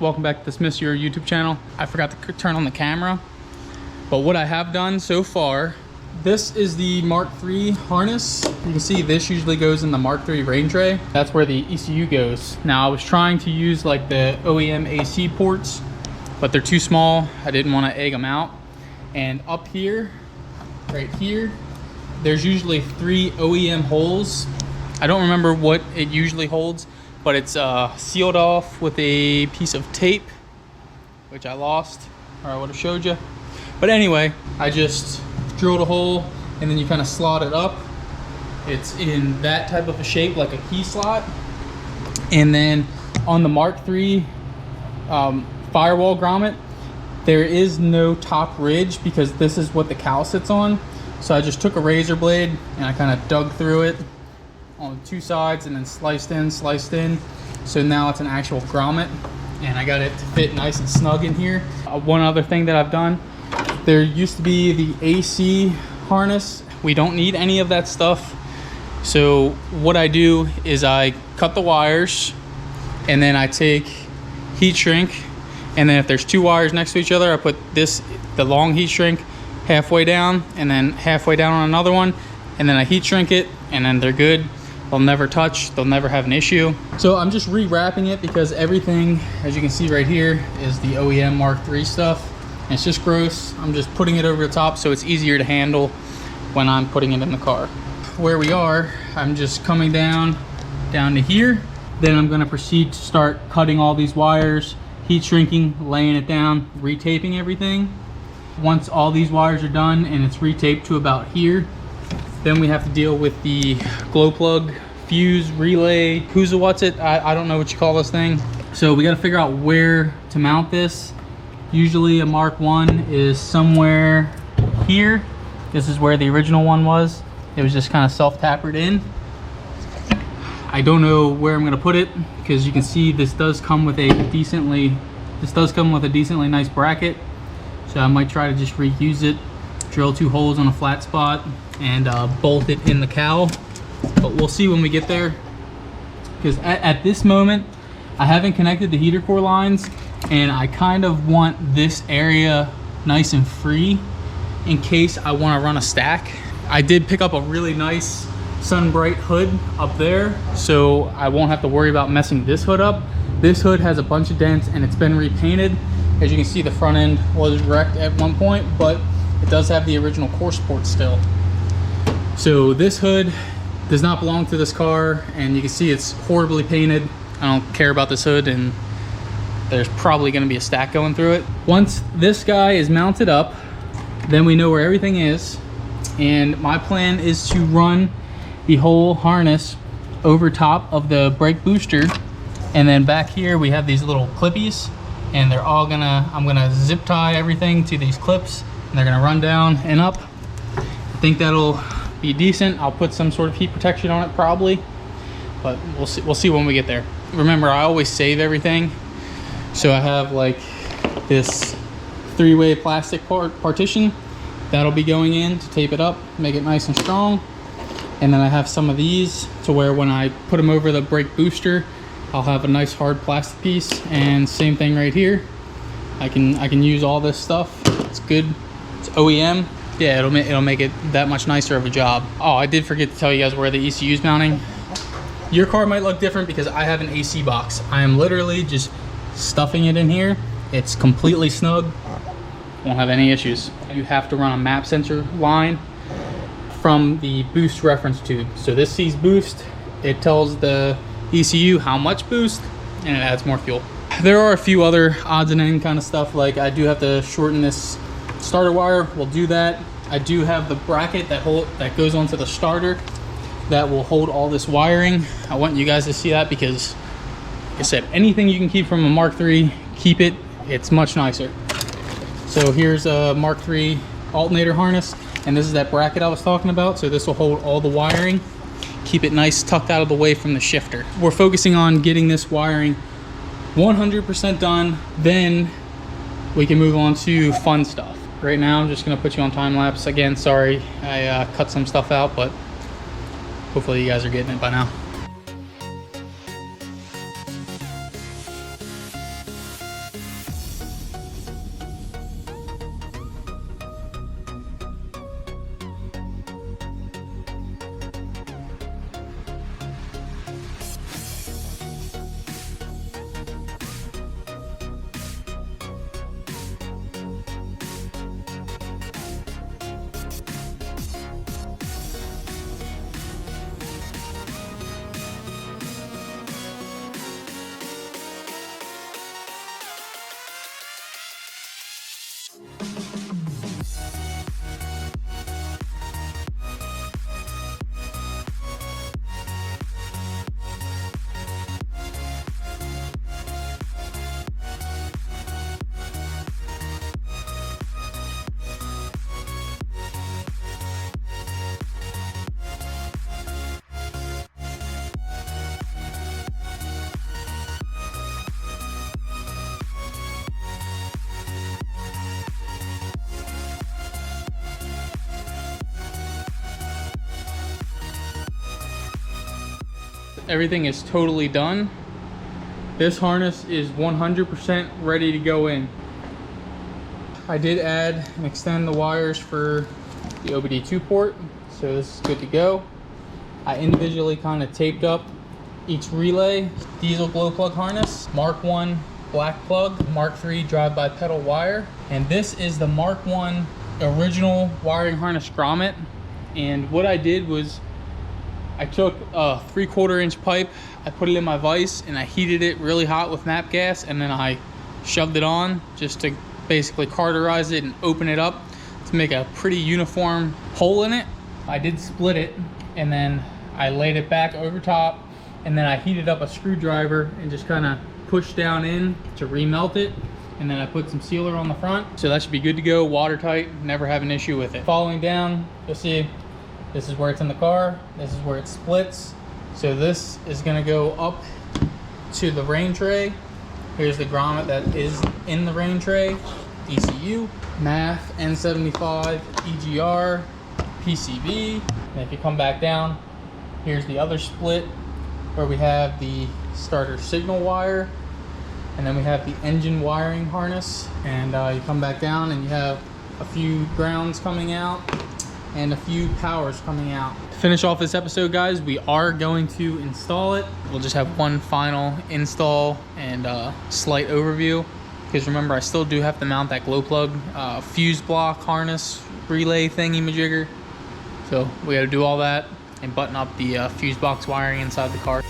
Welcome back to this Miss Your YouTube channel. I forgot to turn on the camera, but what I have done so far, this is the Mark III harness. You can see this usually goes in the Mark III rain tray. That's where the ECU goes. Now I was trying to use like the OEM AC ports, but they're too small. I didn't want to egg them out. And up here, right here, there's usually 3 OEM holes. I don't remember what it usually holds, but it's sealed off with a piece of tape, which I lost, or I would have showed you. But anyway, I just drilled a hole and then you kind of slot it up. It's in that type of a shape, like a key slot. And then on the Mark III firewall grommet, there is no top ridge because this is what the cowl sits on. So I just took a razor blade and I kind of dug through it on 2 sides and then sliced in. So now it's an actual grommet and I got it to fit nice and snug in here. One other thing that I've done, there used to be the AC harness. We don't need any of that stuff. So what I do is I cut the wires and then I take heat shrink, and then if there's 2 wires next to each other, I put the long heat shrink halfway down and then halfway down on another one, and then I heat shrink it and then they're good. They'll never touch, they'll never have an issue. So I'm just rewrapping it because everything, as you can see right here, is the OEM Mark III stuff. And it's just gross. I'm just putting it over the top so it's easier to handle when I'm putting it in the car. Where we are, I'm just coming down to here. Then I'm gonna proceed to start cutting all these wires, heat shrinking, laying it down, retaping everything. Once all these wires are done and it's retaped to about here, then we have to deal with the glow plug, fuse, relay, what's it? I don't know what you call this thing. So we got to figure out where to mount this. Usually a Mark I is somewhere here. This is where the original one was. It was just kind of self-tapered in. I don't know where I'm going to put it because you can see this does come with a decently nice bracket. So I might try to just reuse it, drill 2 holes on a flat spot and bolt it in the cowl, but we'll see when we get there, because at this moment I haven't connected the heater core lines and I kind of want this area nice and free in case I want to run a stack. I did pick up a really nice Sunbright hood up there, so I won't have to worry about messing this hood up. This hood has a bunch of dents and it's been repainted. As you can see, the front end was wrecked at one point, but it does have the original core support still. So this hood does not belong to this car, and you can see it's horribly painted. I don't care about this hood, and there's probably going to be a stack going through it. Once this guy is mounted up, then we know where everything is, and my plan is to run the whole harness over top of the brake booster, and then back here we have these little clippies, and they're all I'm gonna zip tie everything to these clips, and they're gonna run down and up. I think that'll be decent. I'll put some sort of heat protection on it probably, but we'll see when we get there. Remember, I always save everything, so I have like this 3-way plastic partition that'll be going in to tape it up, make it nice and strong. And then I have some of these to where when I put them over the brake booster, I'll have a nice hard plastic piece. And same thing right here, I can use all this stuff. It's good, it's OEM. Yeah, it'll make it that much nicer of a job. Oh, I did forget to tell you guys where the ECU's mounting. Your car might look different because I have an AC box. I am literally just stuffing it in here. It's completely snug, won't have any issues. You have to run a map sensor line from the boost reference tube. So this sees boost, it tells the ECU how much boost, and it adds more fuel. There are a few other odds and end kind of stuff, like I do have to shorten this starter wire. We'll do that. I do have the bracket that goes onto the starter that will hold all this wiring. I want you guys to see that because, like I said, anything you can keep from a Mark III, keep it. It's much nicer. So here's a Mark III alternator harness, and this is that bracket I was talking about. So this will hold all the wiring, keep it nice tucked out of the way from the shifter. We're focusing on getting this wiring 100% done, then we can move on to fun stuff. Right now, I'm just gonna put you on time lapse. Again, sorry, I cut some stuff out, but hopefully you guys are getting it by now. everything is totally done. This harness is 100% ready to go in. I did add and extend the wires for the OBD2 port, so this is good to go. I individually kind of taped up each relay. Diesel glow plug harness, Mk1 black plug, Mk3 drive-by pedal wire, and this is the Mk1 original wiring harness grommet. And what I did was I took a 3/4 inch pipe, I put it in my vise, and I heated it really hot with nap gas, and then I shoved it on just to basically cauterize it and open it up to make a pretty uniform hole in it. I did split it, and then I laid it back over top, and then I heated up a screwdriver and just kind of pushed down in to remelt it, and then I put some sealer on the front, so that should be good to go, watertight, never have an issue with it. Following down, you'll see this is where it's in the car, this is where it splits. So this is going to go up to the rain tray. Here's the grommet that is in the rain tray, ECU, MAF, N75, EGR, PCB. And if you come back down, here's the other split where we have the starter signal wire, and then we have the engine wiring harness. And you come back down and you have a few grounds coming out and a few powers coming out. To finish off this episode, guys, we are going to install it. We'll just have one final install and slight overview, because remember, I still do have to mount that glow plug fuse block harness relay thingy majigger. So we got to do all that and button up the fuse box wiring inside the car.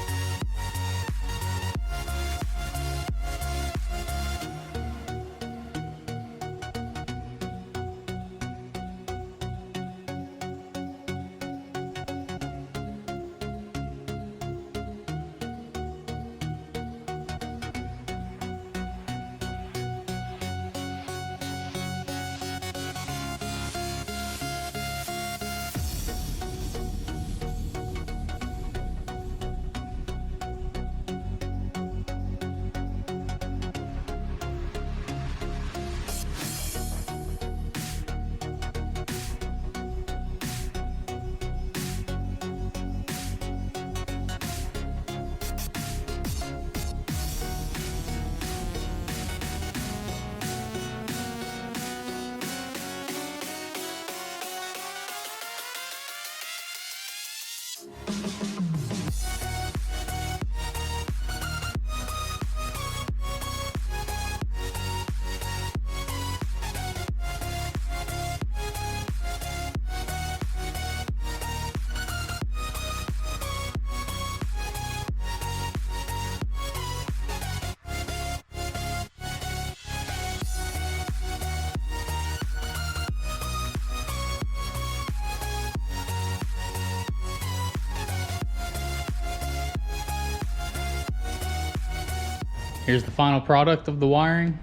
Here's the final product of the wiring.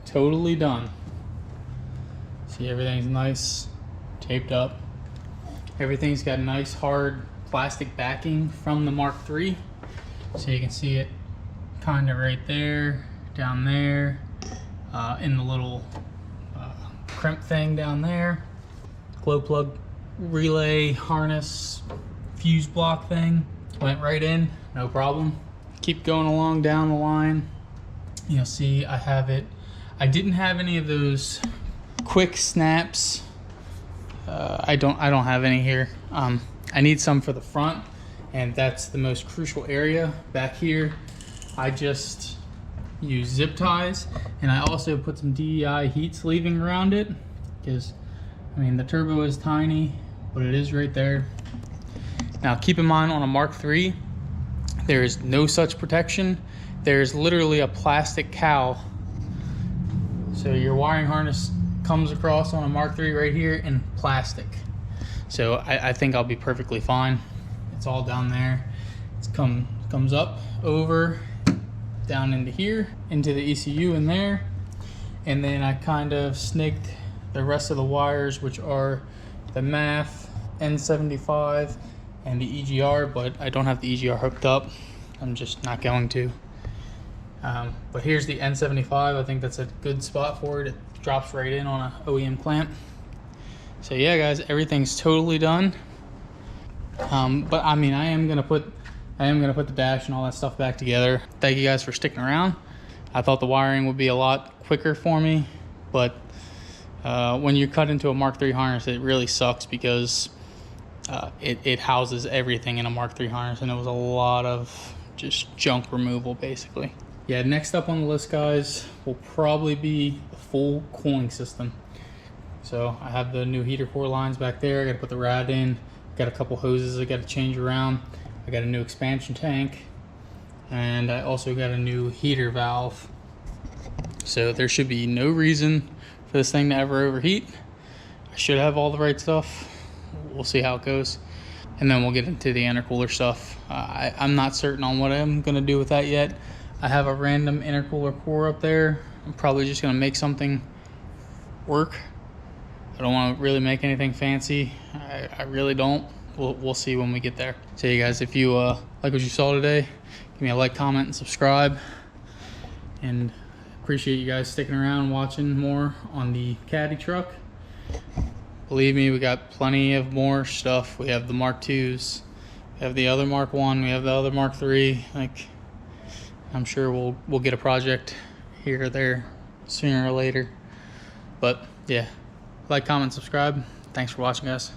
Totally done. See, everything's nice, taped up. Everything's got nice hard plastic backing from the Mark III. So you can see it kind of right there, down there, in the little crimp thing down there. Glow plug relay harness fuse block thing went right in, no problem. Keep going along down the line, you'll see I have it. I didn't have any of those quick snaps. I don't have any here. I need some for the front, and that's the most crucial area back here. I just use zip ties, and I also put some DEI heat sleeving around it, because I mean the turbo is tiny, but it is right there. Now keep in mind, on a Mark III, there is no such protection. There's literally a plastic cowl. So your wiring harness comes across on a Mark III right here in plastic. So I think I'll be perfectly fine. It's all down there. It comes up, over, down into here, into the ECU in there. And then I kind of snaked the rest of the wires, which are the MAF, N75, and the EGR, but I don't have the EGR hooked up. I'm just not going to. But here's the N75. I think that's a good spot for it. It drops right in on a OEM clamp. So yeah, guys, everything's totally done. But I mean, I am gonna put I am gonna put the dash and all that stuff back together. Thank you guys for sticking around. I thought the wiring would be a lot quicker for me, but when you cut into a Mark III harness, it really sucks because it houses everything in a Mark III harness, and it was a lot of just junk removal basically. Yeah, next up on the list, guys, will probably be the full cooling system. So I have the new heater core lines back there. I gotta put the rad in. Got a couple hoses I gotta change around. I got a new expansion tank, and I also got a new heater valve. So there should be no reason for this thing to ever overheat. I should have all the right stuff. We'll see how it goes. And then we'll get into the intercooler stuff. I'm not certain on what I'm gonna do with that yet. I have a random intercooler core up there. I'm probably just gonna make something work. I don't want to really make anything fancy. I really don't. We'll see when we get there. So you guys, if you like what you saw today, give me a like, comment, and subscribe. And appreciate you guys sticking around watching more on the caddy truck. Believe me, we got plenty of more stuff. We have the Mark IIs, we have the other Mark I, we have the other Mark III. Like, I'm sure we'll get a project here or there sooner or later. But yeah, like, comment, subscribe. Thanks for watching, guys.